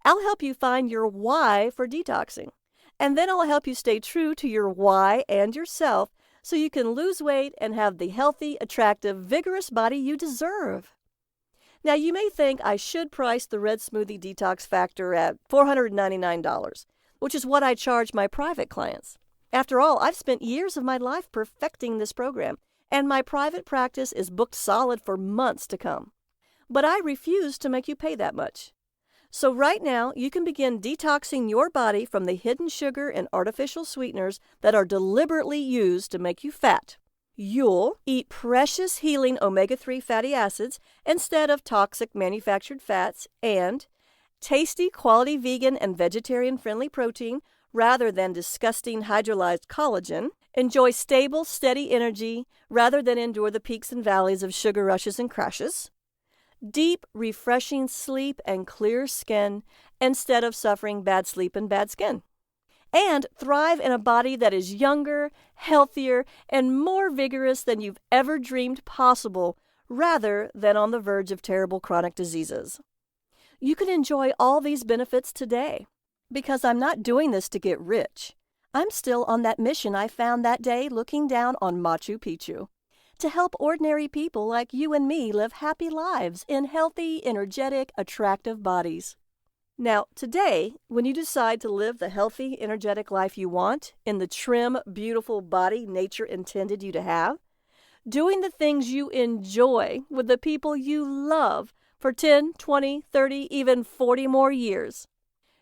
I'll help you find your why for detoxing, and then I'll help you stay true to your why and yourself so you can lose weight and have the healthy, attractive, vigorous body you deserve. Now, you may think I should price the Red Smoothie Detox Factor at $499, which is what I charge my private clients. After all, I've spent years of my life perfecting this program, and my private practice is booked solid for months to come. But I refuse to make you pay that much. So right now, you can begin detoxing your body from the hidden sugar and artificial sweeteners that are deliberately used to make you fat. You'll eat precious healing omega-3 fatty acids instead of toxic manufactured fats, and tasty quality vegan and vegetarian-friendly protein rather than disgusting hydrolyzed collagen. Enjoy stable, steady energy rather than endure the peaks and valleys of sugar rushes and crashes. Deep, refreshing sleep and clear skin instead of suffering bad sleep and bad skin. And thrive in a body that is younger, healthier, and more vigorous than you've ever dreamed possible, rather than on the verge of terrible chronic diseases. You can enjoy all these benefits today, because I'm not doing this to get rich. I'm still on that mission I found that day looking down on Machu Picchu, to help ordinary people like you and me live happy lives in healthy, energetic, attractive bodies. Now, today, when you decide to live the healthy, energetic life you want in the trim, beautiful body nature intended you to have, doing the things you enjoy with the people you love for 10, 20, 30, even 40 more years,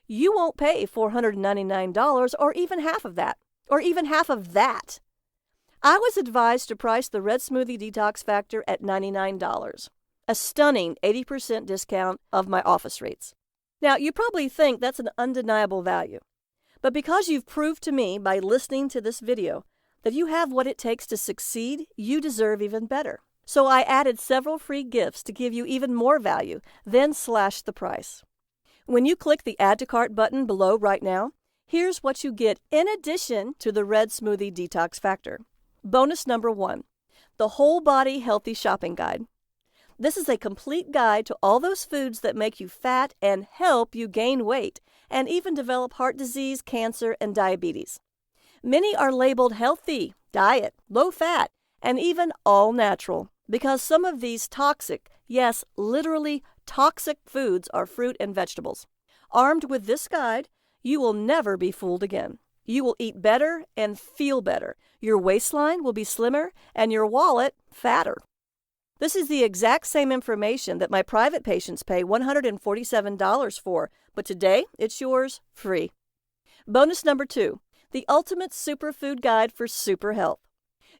you won't pay $499 or even half of that, I was advised to price the Red Smoothie Detox Factor at $99, a stunning 80% discount of my office rates. Now, you probably think that's an undeniable value, but because you've proved to me by listening to this video that you have what it takes to succeed, you deserve even better. So I added several free gifts to give you even more value, then slashed the price. When you click the Add to Cart button below right now, here's what you get in addition to the Red Smoothie Detox Factor. Bonus number 1, the Whole Body Healthy Shopping Guide. This is a complete guide to all those foods that make you fat and help you gain weight, and even develop heart disease, cancer, and diabetes. Many are labeled healthy, diet, low fat, and even all natural, because some of these toxic, yes, literally toxic foods are fruit and vegetables. Armed with this guide, you will never be fooled again. You will eat better and feel better. Your waistline will be slimmer and your wallet fatter. This is the exact same information that my private patients pay $147 for, but today it's yours free. Bonus number 2, the Ultimate Superfood Guide for Super Health.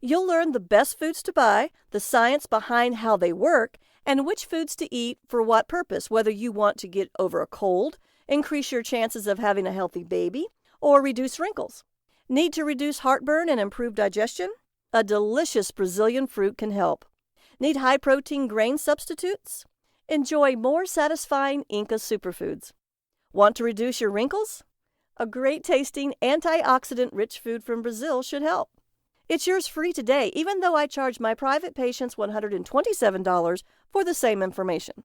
You'll learn the best foods to buy, the science behind how they work, and which foods to eat for what purpose, whether you want to get over a cold, increase your chances of having a healthy baby, or reduce wrinkles. Need to reduce heartburn and improve digestion? A delicious Brazilian fruit can help. Need high-protein grain substitutes? Enjoy more satisfying Inca superfoods. Want to reduce your wrinkles? A great-tasting, antioxidant-rich food from Brazil should help. It's yours free today, even though I charge my private patients $127 for the same information.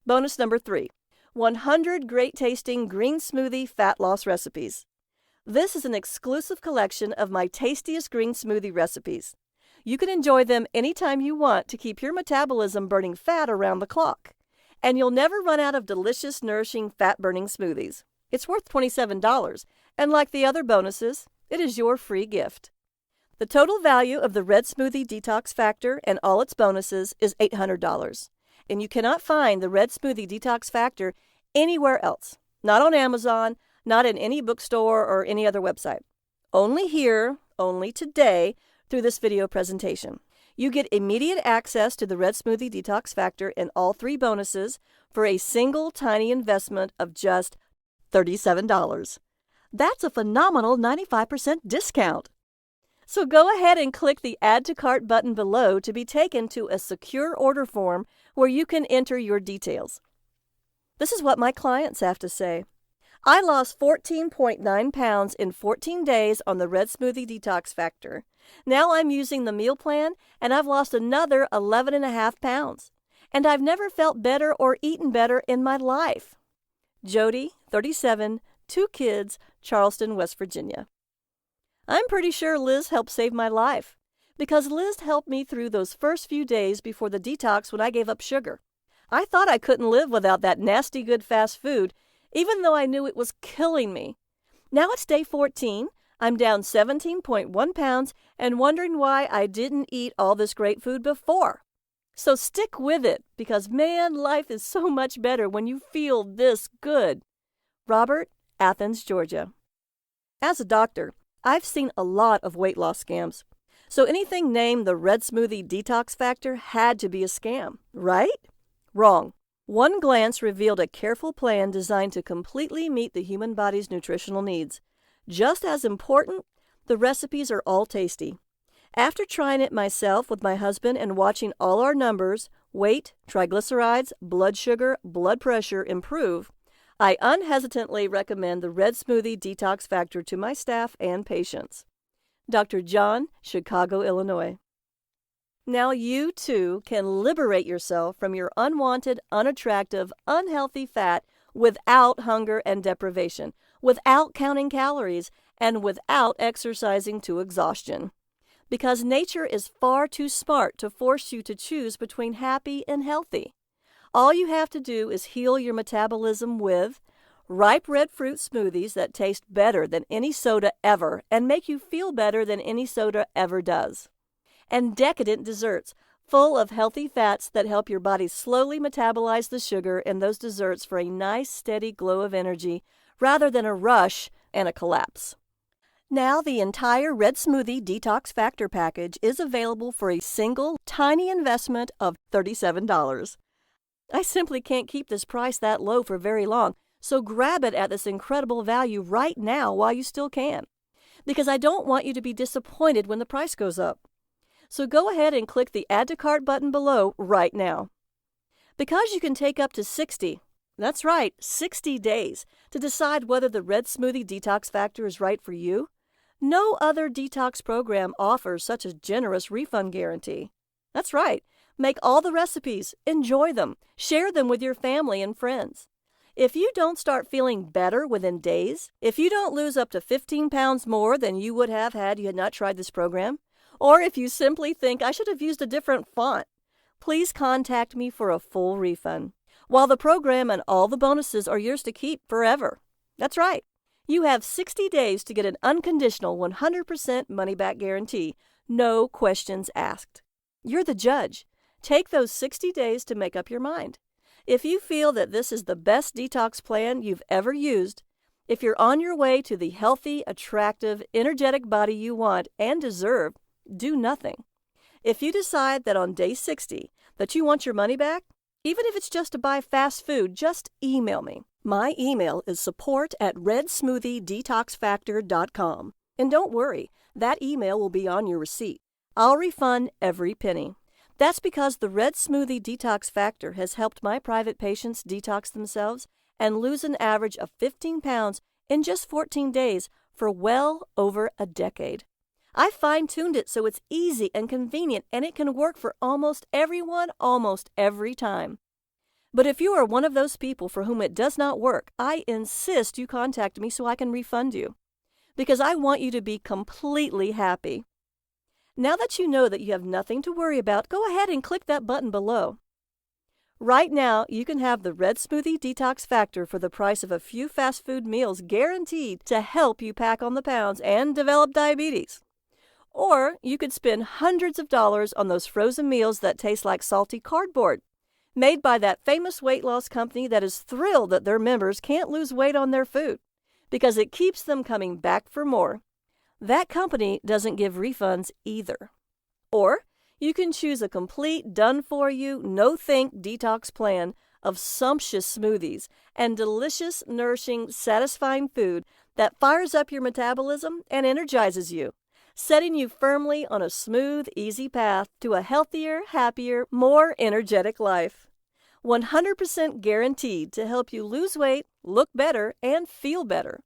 Bonus number 3, 100 great-tasting green smoothie fat loss recipes. This is an exclusive collection of my tastiest green smoothie recipes. You can enjoy them anytime you want to keep your metabolism burning fat around the clock. And you'll never run out of delicious, nourishing, fat-burning smoothies. It's worth $27, and like the other bonuses, it is your free gift. The total value of the Red Smoothie Detox Factor and all its bonuses is $800, and you cannot find the Red Smoothie Detox Factor anywhere else. Not on Amazon, not in any bookstore or any other website. Only here, only today, through this video presentation. You get immediate access to the Red Smoothie Detox Factor and all 3 bonuses for a single tiny investment of just $37. That's a phenomenal 95% discount. So go ahead and click the Add to Cart button below to be taken to a secure order form where you can enter your details. This is what my clients have to say. I lost 14.9 pounds in 14 days on the Red Smoothie Detox Factor. Now I'm using the meal plan, and I've lost another 11.5 pounds. And I've never felt better or eaten better in my life. Jody, 37, 2 kids, Charleston, West Virginia. I'm pretty sure Liz helped save my life, because Liz helped me through those first few days before the detox when I gave up sugar. I thought I couldn't live without that nasty good fast food, even though I knew it was killing me. Now it's day 14, I'm down 17.1 pounds and wondering why I didn't eat all this great food before. So stick with it, because man, life is so much better when you feel this good. Robert, Athens, Georgia. As a doctor, I've seen a lot of weight loss scams. So anything named the Red Smoothie Detox Factor had to be a scam, right? Wrong. One glance revealed a careful plan designed to completely meet the human body's nutritional needs. Just as important, the recipes are all tasty. After trying it myself with my husband and watching all our numbers, weight, triglycerides, blood sugar, blood pressure improve, I unhesitantly recommend the Red Smoothie Detox Factor to my staff and patients. Dr. John, Chicago, Illinois. Now you, too, can liberate yourself from your unwanted, unattractive, unhealthy fat without hunger and deprivation, without counting calories, and without exercising to exhaustion. Because nature is far too smart to force you to choose between happy and healthy. All you have to do is heal your metabolism with ripe red fruit smoothies that taste better than any soda ever and make you feel better than any soda ever does. And decadent desserts full of healthy fats that help your body slowly metabolize the sugar in those desserts for a nice, steady glow of energy rather than a rush and a collapse. Now the entire Red Smoothie Detox Factor package is available for a single, tiny investment of $37. I simply can't keep this price that low for very long, so grab it at this incredible value right now while you still can, because I don't want you to be disappointed when the price goes up. So go ahead and click the Add to Cart button below right now. Because you can take up to 60, that's right, 60 days, to decide whether the Red Smoothie Detox Factor is right for you, no other detox program offers such a generous refund guarantee. That's right. Make all the recipes, enjoy them, share them with your family and friends. If you don't start feeling better within days, if you don't lose up to 15 pounds more than you would have had you had not tried this program, or if you simply think I should have used a different font, please contact me for a full refund, while the program and all the bonuses are yours to keep forever. That's right. You have 60 days to get an unconditional 100% money-back guarantee, no questions asked. You're the judge. Take those 60 days to make up your mind. If you feel that this is the best detox plan you've ever used, if you're on your way to the healthy, attractive, energetic body you want and deserve, do nothing. If you decide that on day 60 that you want your money back, even if it's just to buy fast food, just email me. My email is support@redsmoothiedetoxfactor.com. And don't worry, that email will be on your receipt. I'll refund every penny. That's because the Red Smoothie Detox Factor has helped my private patients detox themselves and lose an average of 15 pounds in just 14 days for well over a decade. I fine-tuned it so it's easy and convenient, and it can work for almost everyone almost every time. But if you are one of those people for whom it does not work, I insist you contact me so I can refund you, because I want you to be completely happy. Now that you know that you have nothing to worry about, go ahead and click that button below. Right now, you can have the Red Smoothie Detox Factor for the price of a few fast food meals, guaranteed to help you pack on the pounds and develop diabetes. Or you could spend hundreds of dollars on those frozen meals that taste like salty cardboard, made by that famous weight loss company that is thrilled that their members can't lose weight on their food, because it keeps them coming back for more. That company doesn't give refunds either. Or you can choose a complete, done-for-you, no-think detox plan of sumptuous smoothies and delicious, nourishing, satisfying food that fires up your metabolism and energizes you, setting you firmly on a smooth, easy path to a healthier, happier, more energetic life. 100% guaranteed to help you lose weight, look better, and feel better.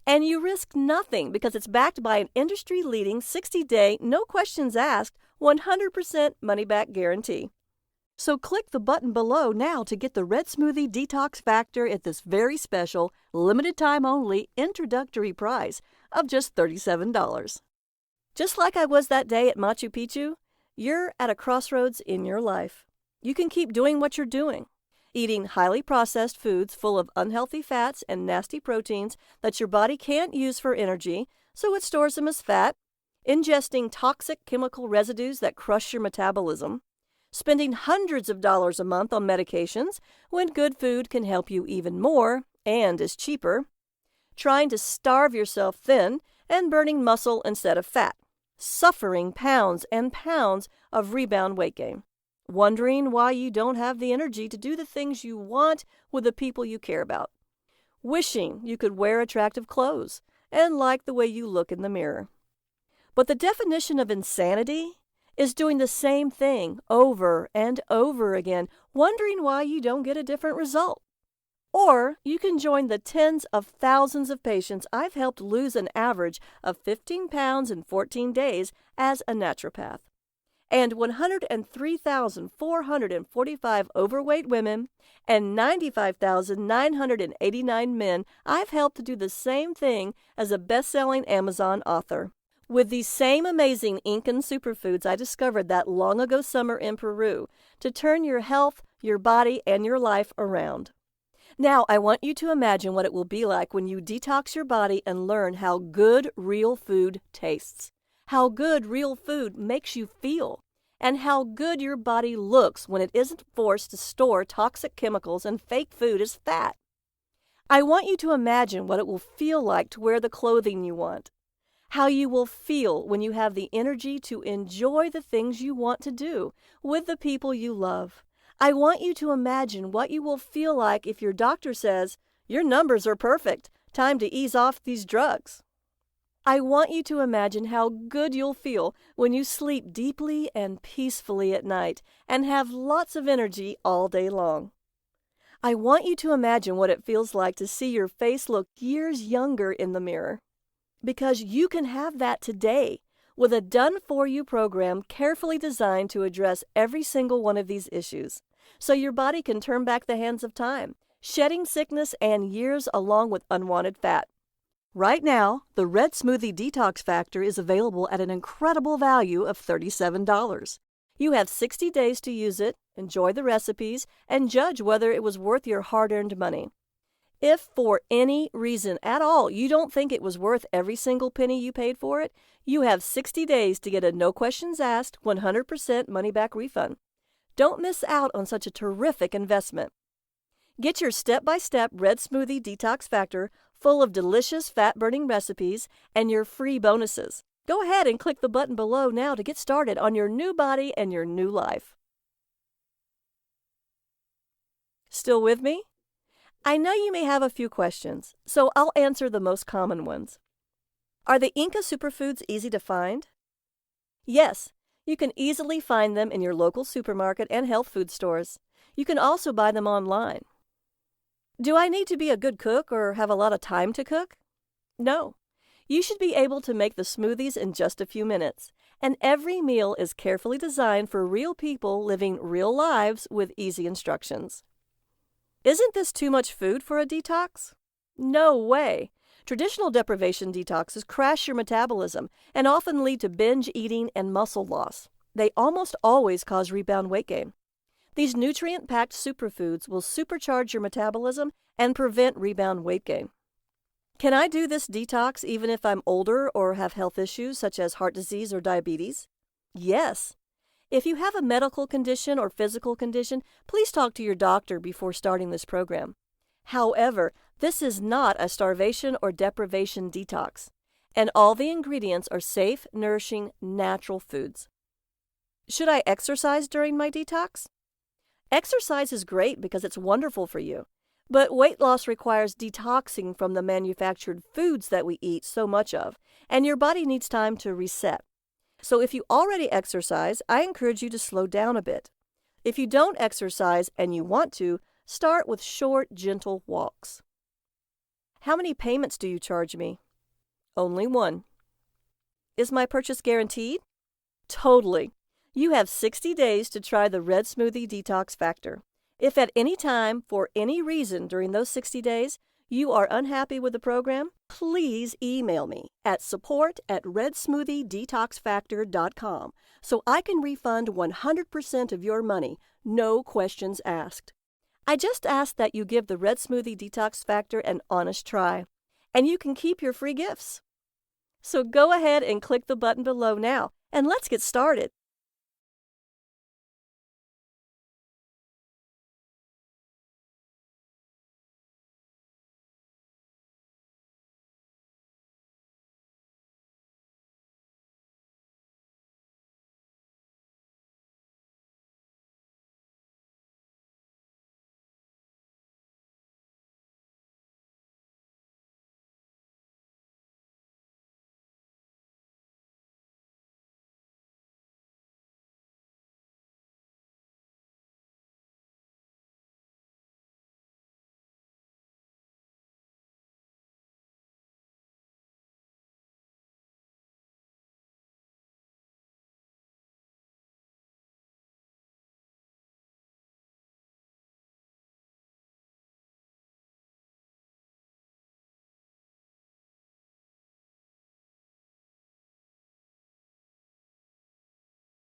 And you risk nothing because it's backed by an industry-leading 60-day, no questions asked, 100% money-back guarantee. So click the button below now to get the Red Smoothie Detox Factor at this very special, limited-time-only introductory price of just $37. Just like I was that day at Machu Picchu, you're at a crossroads in your life. You can keep doing what you're doing, eating highly processed foods full of unhealthy fats and nasty proteins that your body can't use for energy, so it stores them as fat, ingesting toxic chemical residues that crush your metabolism, spending hundreds of dollars a month on medications when good food can help you even more and is cheaper, trying to starve yourself thin and burning muscle instead of fat, suffering pounds and pounds of rebound weight gain, wondering why you don't have the energy to do the things you want with the people you care about, wishing you could wear attractive clothes and like the way you look in the mirror. But the definition of insanity is doing the same thing over and over again, wondering why you don't get a different result. Or you can join the tens of thousands of patients I've helped lose an average of 15 pounds in 14 days as a naturopath, and 103,445 overweight women and 95,989 men I've helped to do the same thing as a best-selling Amazon author. With these same amazing Incan superfoods I discovered that long ago summer in Peru to turn your health, your body, and your life around. Now, I want you to imagine what it will be like when you detox your body and learn how good real food tastes, how good real food makes you feel, and how good your body looks when it isn't forced to store toxic chemicals and fake food as fat. I want you to imagine what it will feel like to wear the clothing you want, how you will feel when you have the energy to enjoy the things you want to do with the people you love. I want you to imagine what you will feel like if your doctor says, "Your numbers are perfect, time to ease off these drugs." I want you to imagine how good you'll feel when you sleep deeply and peacefully at night and have lots of energy all day long. I want you to imagine what it feels like to see your face look years younger in the mirror. Because you can have that today with a done-for-you program carefully designed to address every single one of these issues, so your body can turn back the hands of time, shedding sickness and years along with unwanted fat. Right now, the Red Smoothie Detox Factor is available at an incredible value of $37. You have 60 days to use it, enjoy the recipes, and judge whether it was worth your hard-earned money. If for any reason at all you don't think it was worth every single penny you paid for it, you have 60 days to get a no questions asked 100% money-back refund. Don't miss out on such a terrific investment. Get your step-by-step Red Smoothie Detox Factor full of delicious fat-burning recipes and your free bonuses. Go ahead and click the button below now to get started on your new body and your new life. Still with me? I know you may have a few questions, so I'll answer the most common ones. Are the Inca superfoods easy to find? Yes, you can easily find them in your local supermarket and health food stores. You can also buy them online. Do I need to be a good cook or have a lot of time to cook? No. You should be able to make the smoothies in just a few minutes, and every meal is carefully designed for real people living real lives with easy instructions. Isn't this too much food for a detox? No way! Traditional deprivation detoxes crash your metabolism and often lead to binge eating and muscle loss. They almost always cause rebound weight gain. These nutrient-packed superfoods will supercharge your metabolism and prevent rebound weight gain. Can I do this detox even if I'm older or have health issues such as heart disease or diabetes? Yes. If you have a medical condition or physical condition, please talk to your doctor before starting this program. However, this is not a starvation or deprivation detox, and all the ingredients are safe, nourishing, natural foods. Should I exercise during my detox? Exercise is great because it's wonderful for you, but weight loss requires detoxing from the manufactured foods that we eat so much of, and your body needs time to reset. So if you already exercise, I encourage you to slow down a bit. If you don't exercise and you want to, start with short, gentle walks. How many payments do you charge me? Only one. Is my purchase guaranteed? Totally. You have 60 days to try the Red Smoothie Detox Factor. If at any time, for any reason during those 60 days, you are unhappy with the program, please email me at support@redsmoothiedetoxfactor.com so I can refund 100% of your money, no questions asked. I just ask that you give the Red Smoothie Detox Factor an honest try, and you can keep your free gifts. So go ahead and click the button below now, and let's get started.